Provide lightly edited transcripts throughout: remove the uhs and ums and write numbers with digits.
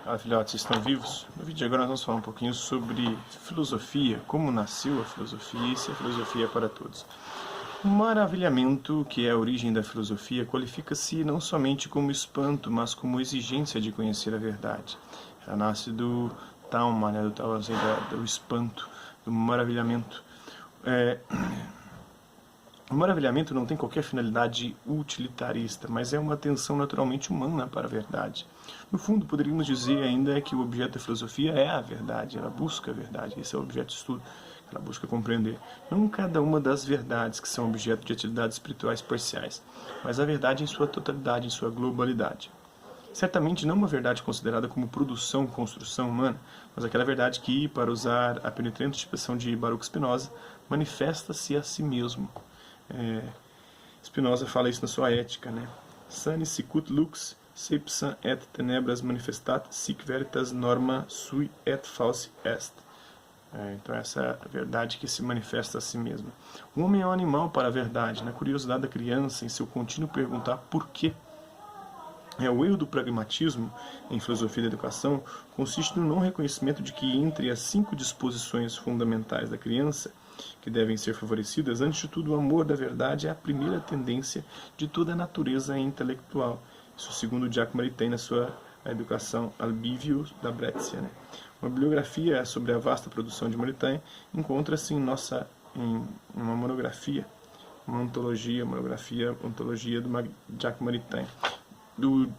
Fala, filhotes, estão vivos? No vídeo de agora nós vamos falar um pouquinho sobre filosofia, como nasceu a filosofia e se a filosofia é para todos. O maravilhamento, que é a origem da filosofia, qualifica-se não somente como espanto, mas como exigência de conhecer a verdade. Ela nasce do tauma, né, do espanto, do maravilhamento. O maravilhamento não tem qualquer finalidade utilitarista, mas é uma atenção naturalmente humana para a verdade. No fundo, poderíamos dizer ainda que o objeto da filosofia é a verdade, ela busca a verdade, esse é o objeto de estudo, ela busca compreender. Não cada uma das verdades que são objeto de atividades espirituais parciais, mas a verdade em sua totalidade, em sua globalidade. Certamente não uma verdade considerada como produção, construção humana, mas aquela verdade que, para usar a penetrante expressão de Baruch Spinoza, manifesta-se a si mesmo. Spinoza fala isso na sua ética, né? Sane sicut lux, sepsam et tenebras manifestat, sic veritas norma sui et falsi est. Então essa é a verdade que se manifesta a si mesma. O homem é um animal para a verdade, na curiosidade da criança, em seu contínuo perguntar por quê. O erro do pragmatismo em filosofia da educação consiste no não reconhecimento de que entre as 5 disposições fundamentais da criança, que devem ser favorecidas, antes de tudo, o amor da verdade é a primeira tendência de toda a natureza intelectual. Isso segundo Jacques Maritain na sua Educação al Bivio da Brescia. Né? Uma bibliografia sobre a vasta produção de Maritain encontra-se em uma monografia, uma monografia do Jacques Maritain, do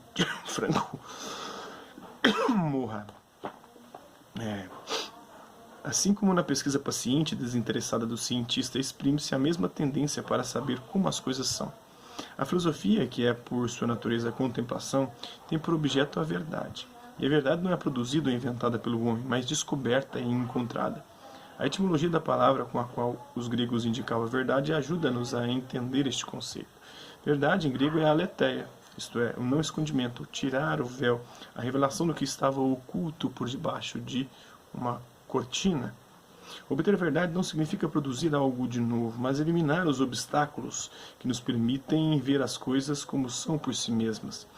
Franco Morra. Assim como na pesquisa paciente e desinteressada do cientista, exprime-se a mesma tendência para saber como as coisas são. A filosofia, que é por sua natureza a contemplação, tem por objeto a verdade. E a verdade não é produzida ou inventada pelo homem, mas descoberta e encontrada. A etimologia da palavra com a qual os gregos indicavam a verdade ajuda-nos a entender este conceito. Verdade em grego é aletheia, isto é, o não escondimento, tirar o véu, a revelação do que estava oculto por debaixo de uma cortina. Obter a verdade não significa produzir algo de novo, mas eliminar os obstáculos que nos permitem ver as coisas como são por si mesmas.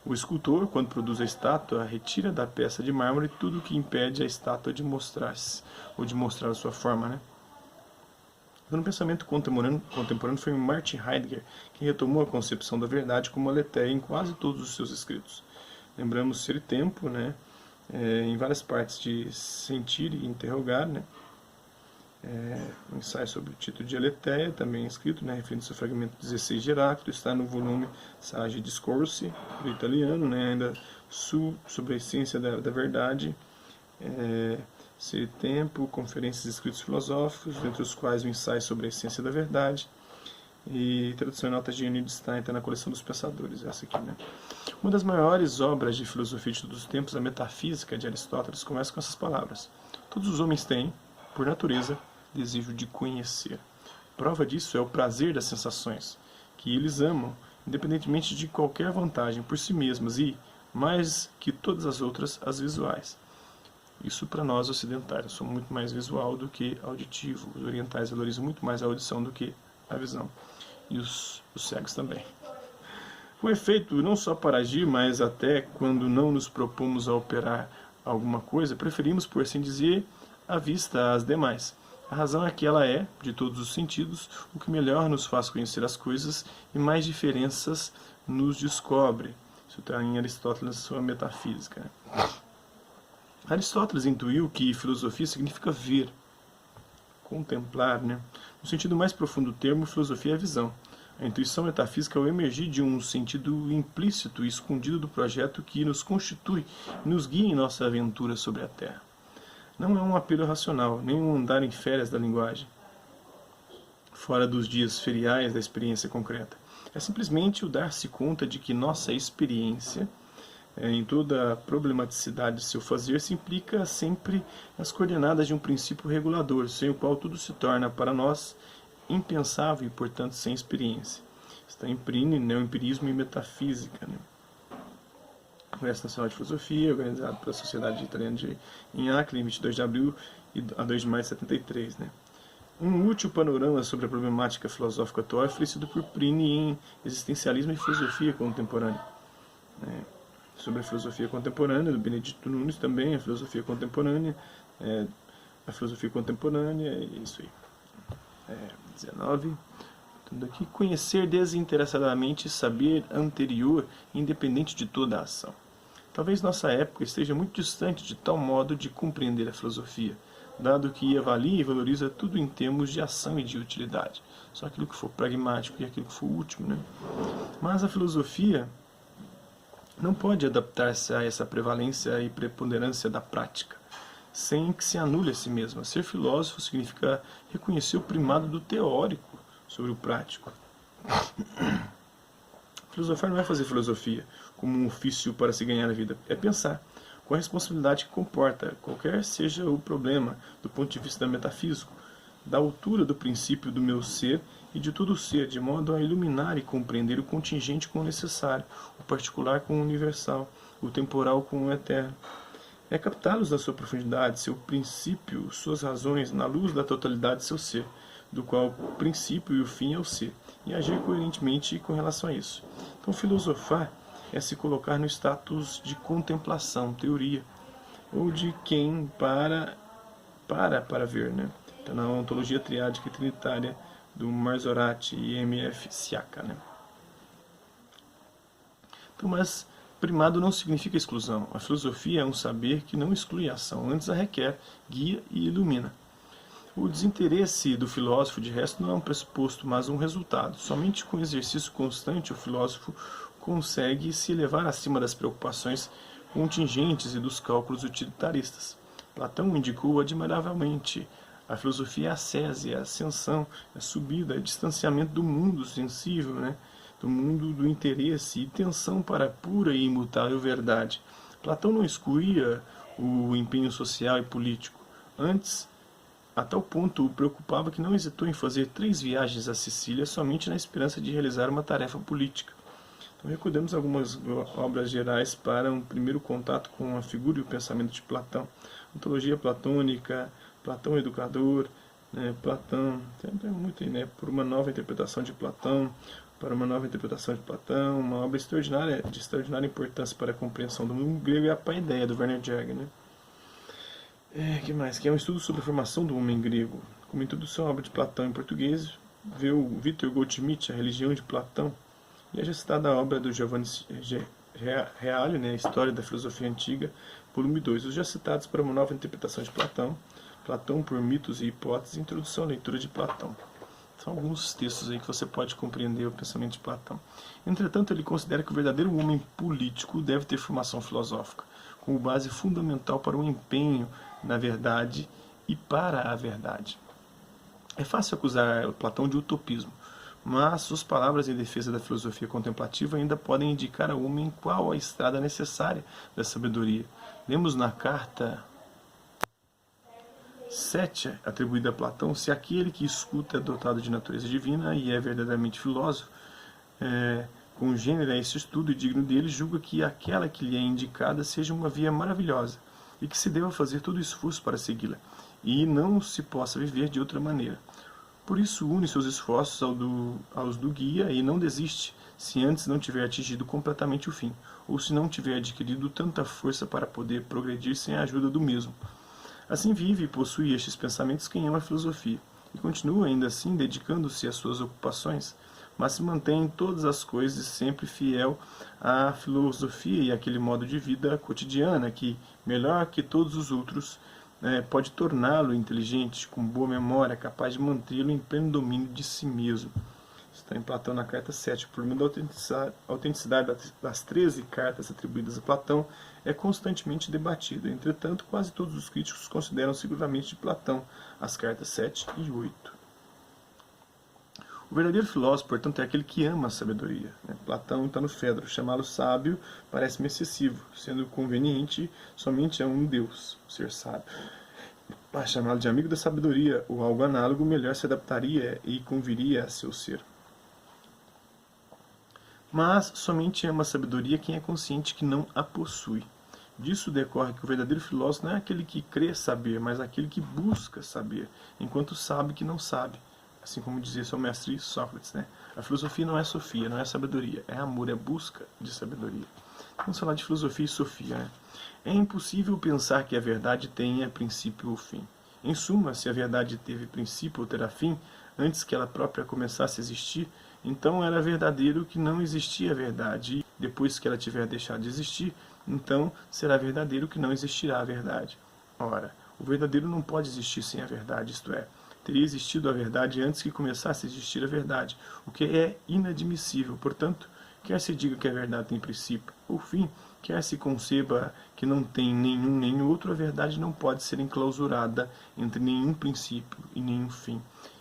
O escultor, quando produz a estátua, retira da peça de mármore tudo o que impede a estátua de mostrar-se, ou de mostrar a sua forma, né? No pensamento contemporâneo foi Martin Heidegger que retomou a concepção da verdade como aletheia em quase todos os seus escritos. Lembramos Ser e Tempo, né? Em várias partes de Sentir e Interrogar, né? Um ensaio sobre o título de aletheia, também escrito, né? Referindo-se ao fragmento 16 de Heráclito, está no volume Saggi Discorsi, do italiano, né? Ainda sobre a essência da verdade, Ser e Tempo, conferências e escritos filosóficos, entre os quais o ensaio sobre a essência da verdade, e tradução e notas de Enid Stein, está na coleção dos pensadores, essa aqui, né? Uma das maiores obras de filosofia de todos os tempos, a Metafísica de Aristóteles, começa com essas palavras: todos os homens têm, por natureza, desejo de conhecer. Prova disso é o prazer das sensações, que eles amam, independentemente de qualquer vantagem por si mesmas e, mais que todas as outras, as visuais. Isso para nós ocidentais, eu sou muito mais visual do que auditivo. Os orientais valorizam muito mais a audição do que a visão. E os cegos também. Com efeito, não só para agir, mas até quando não nos propomos a operar alguma coisa, preferimos, por assim dizer, a vista às demais. A razão é que ela é, de todos os sentidos, o que melhor nos faz conhecer as coisas e mais diferenças nos descobre. Isso está em Aristóteles, sua Metafísica. Aristóteles intuiu que filosofia significa ver, contemplar, né? No sentido mais profundo do termo, filosofia é a visão. A intuição metafísica é o emergir de um sentido implícito e escondido do projeto que nos constitui e nos guia em nossa aventura sobre a Terra. Não é um apelo racional, nem um andar em férias da linguagem, fora dos dias feriais da experiência concreta. É simplesmente o dar-se conta de que nossa experiência, em toda a problematicidade de seu fazer, se implica sempre nas coordenadas de um princípio regulador, sem o qual tudo se torna para nós impensável e, portanto, sem experiência. Está em Pliny, Neoempirismo e Metafísica. Né? Congresso Nacional de Filosofia, organizado pela Sociedade Italiana em Acre, em 22 de abril a 2 de maio de 73. Né? Um útil panorama sobre a problemática filosófica atual é oferecido por Pliny em Existencialismo e Filosofia Contemporânea. sobre a filosofia contemporânea, do Benedito Nunes também, a filosofia contemporânea, é isso aí. 19. Tudo aqui. Conhecer desinteressadamente, saber anterior, independente de toda a ação. Talvez nossa época esteja muito distante de tal modo de compreender a filosofia, dado que avalia e valoriza tudo em termos de ação e de utilidade, só aquilo que for pragmático e aquilo que for útil, né? Mas a filosofia não pode adaptar-se a essa prevalência e preponderância da prática, sem que se anule a si mesma. Ser filósofo significa reconhecer o primado do teórico sobre o prático. Filosofar não é fazer filosofia como um ofício para se ganhar a vida, é pensar, com a responsabilidade que comporta, qualquer seja o problema, do ponto de vista metafísico, da altura do princípio do meu ser e de todo o ser, de modo a iluminar e compreender o contingente com o necessário, o particular com o universal, o temporal com o eterno. É captá-los na sua profundidade, seu princípio, suas razões, na luz da totalidade de seu ser, do qual o princípio e o fim é o ser, e agir coerentemente com relação a isso. Então, filosofar é se colocar no status de contemplação, teoria, ou de quem para ver, né? Está na ontologia triádica e trinitária do Marzorati e M.F. Siaka, né? Então, mas primado não significa exclusão. A filosofia é um saber que não exclui a ação, antes a requer, guia e ilumina. O desinteresse do filósofo, de resto, não é um pressuposto, mas um resultado. Somente com exercício constante o filósofo consegue se elevar acima das preocupações contingentes e dos cálculos utilitaristas. Platão indicou admiravelmente: a filosofia é a ascese, é a ascensão, é a subida, é distanciamento do mundo sensível, né? Do mundo do interesse e tensão para a pura e imutável verdade. Platão não excluía o empenho social e político. Antes, a tal ponto o preocupava que não hesitou em fazer 3 viagens à Sicília somente na esperança de realizar uma tarefa política. Então, recordemos algumas obras gerais para um primeiro contato com a figura e o pensamento de Platão. Ontologia platônica, Platão educador, né, Platão, tem muito aí, né, por uma nova interpretação de Platão, para uma nova interpretação de Platão, uma obra extraordinária, de extraordinária importância para a compreensão do mundo grego, é a Paideia, do Werner Jaeger, né? Que mais? Que é um estudo sobre a formação do homem grego. Como introdução à obra de Platão em português, vê o Victor Goldschmidt, A Religião de Platão, e é já citada a obra do Giovanni Reale, né, História da Filosofia Antiga, volume 2. Os já citados para uma nova interpretação de Platão, Platão por mitos e hipóteses, introdução à leitura de Platão. São alguns textos aí que você pode compreender o pensamento de Platão. Entretanto, ele considera que o verdadeiro homem político deve ter formação filosófica, como base fundamental para o empenho na verdade e para a verdade. É fácil acusar Platão de utopismo, mas suas palavras em defesa da filosofia contemplativa ainda podem indicar ao homem qual a estrada necessária da sabedoria. Lemos na carta 7, atribuída a Platão: se aquele que escuta é dotado de natureza divina e é verdadeiramente filósofo, congênere a esse estudo e digno dele, julga que aquela que lhe é indicada seja uma via maravilhosa e que se deva fazer todo o esforço para segui-la, e não se possa viver de outra maneira. Por isso une seus esforços aos do guia e não desiste, se antes não tiver atingido completamente o fim, ou se não tiver adquirido tanta força para poder progredir sem a ajuda do mesmo. Assim vive e possui estes pensamentos quem ama a filosofia, e continua ainda assim dedicando-se às suas ocupações, mas se mantém em todas as coisas sempre fiel à filosofia e àquele modo de vida cotidiana que, melhor que todos os outros, pode torná-lo inteligente, com boa memória, capaz de mantê-lo em pleno domínio de si mesmo. Isso está em Platão na carta 7. O problema da autenticidade das 13 cartas atribuídas a Platão é constantemente debatido. Entretanto, quase todos os críticos consideram seguramente de Platão as cartas 7 e 8. O verdadeiro filósofo, portanto, é aquele que ama a sabedoria. Platão está no Fedro. Chamá-lo sábio parece-me excessivo, sendo conveniente somente a um Deus, o ser sábio. Mas chamá-lo de amigo da sabedoria ou algo análogo melhor se adaptaria e conviria a seu ser. Mas somente ama a sabedoria quem é consciente que não a possui. Disso decorre que o verdadeiro filósofo não é aquele que crê saber, mas aquele que busca saber, enquanto sabe que não sabe. Assim como dizia seu mestre Sócrates, né? A filosofia não é sofia, não é sabedoria, é amor, é busca de sabedoria. Vamos falar de filosofia e sofia, né? É impossível pensar que a verdade tenha princípio ou fim. Em suma, se a verdade teve princípio ou terá fim, antes que ela própria começasse a existir, então era verdadeiro que não existia a verdade, e depois que ela tiver deixado de existir, então será verdadeiro que não existirá a verdade. Ora, o verdadeiro não pode existir sem a verdade, isto é, teria existido a verdade antes que começasse a existir a verdade, o que é inadmissível. Portanto, quer se diga que a verdade tem princípio ou fim, quer se conceba que não tem nenhum nem outro, a verdade não pode ser enclausurada entre nenhum princípio e nenhum fim.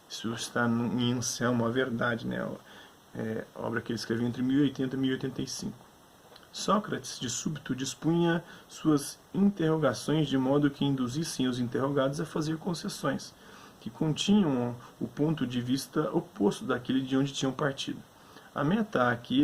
Isso está em Anselmo, a verdade, né? Obra que ele escreveu entre 1080 e 1085. Sócrates, de súbito, dispunha suas interrogações de modo que induzissem os interrogados a fazer concessões, que continham o ponto de vista oposto daquele de onde tinham partido. A meta a que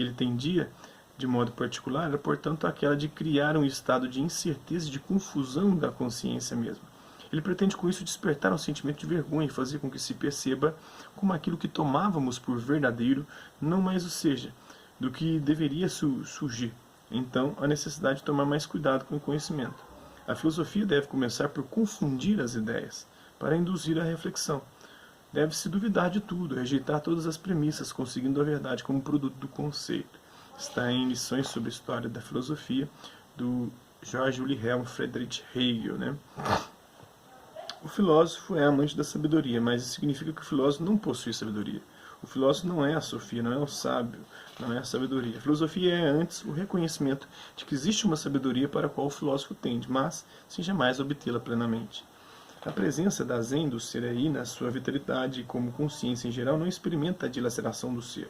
ele tendia, de modo particular, era, portanto, aquela de criar um estado de incerteza e de confusão da consciência mesma. Ele pretende com isso despertar um sentimento de vergonha e fazer com que se perceba como aquilo que tomávamos por verdadeiro não mais o seja, do que deveria surgir. Então, a necessidade de tomar mais cuidado com o conhecimento. A filosofia deve começar por confundir as ideias, para induzir a reflexão. Deve-se duvidar de tudo, rejeitar todas as premissas, conseguindo a verdade como produto do conceito. Está em Lições sobre a História da Filosofia, do Georg Wilhelm Friedrich Hegel, né? O filósofo é amante da sabedoria, mas isso significa que o filósofo não possui sabedoria. O filósofo não é a sofia, não é o sábio, não é a sabedoria. A filosofia é, antes, o reconhecimento de que existe uma sabedoria para a qual o filósofo tende, mas sem jamais obtê-la plenamente. A presença da zen do ser aí, na sua vitalidade como consciência em geral, não experimenta a dilaceração do ser.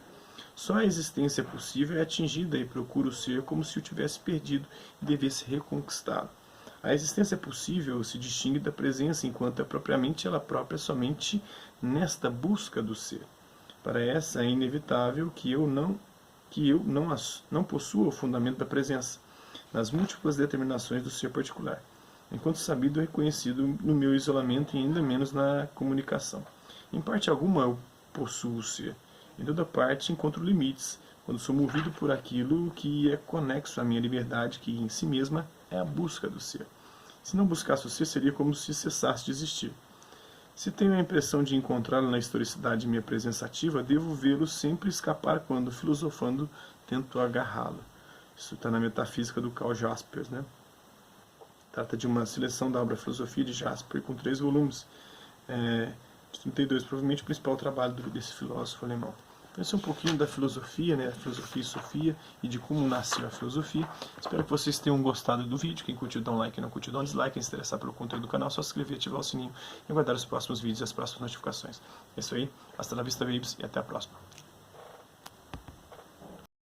Só a existência possível é atingida e procura o ser como se o tivesse perdido e devesse reconquistá-lo. A existência possível se distingue da presença enquanto é propriamente ela própria somente nesta busca do ser. Para essa é inevitável que eu não possua o fundamento da presença, nas múltiplas determinações do ser particular, enquanto sabido e reconhecido no meu isolamento e ainda menos na comunicação. Em parte alguma eu possuo o ser, em toda parte encontro limites, quando sou movido por aquilo que é conexo à minha liberdade, que em si mesma é a busca do ser. Se não buscasse o ser, seria como se cessasse de existir. Se tenho a impressão de encontrá-lo na historicidade de minha presença ativa, devo vê-lo sempre escapar quando, filosofando, tento agarrá-lo. Isso está na Metafísica do Karl Jaspers, né? Trata de uma seleção da obra Filosofia de Jasper, com 3 volumes, de 32, provavelmente o principal trabalho desse filósofo alemão. Então, esse é um pouquinho da filosofia, né? Filosofia e sofia, e de como nasceu a filosofia. Espero que vocês tenham gostado do vídeo. Quem curtiu, dá um like, não curtiu, dá um dislike. Quem se interessar pelo conteúdo do canal, é só se inscrever, ativar o sininho e aguardar os próximos vídeos e as próximas notificações. É isso aí, hasta la vista, babies, e até a próxima.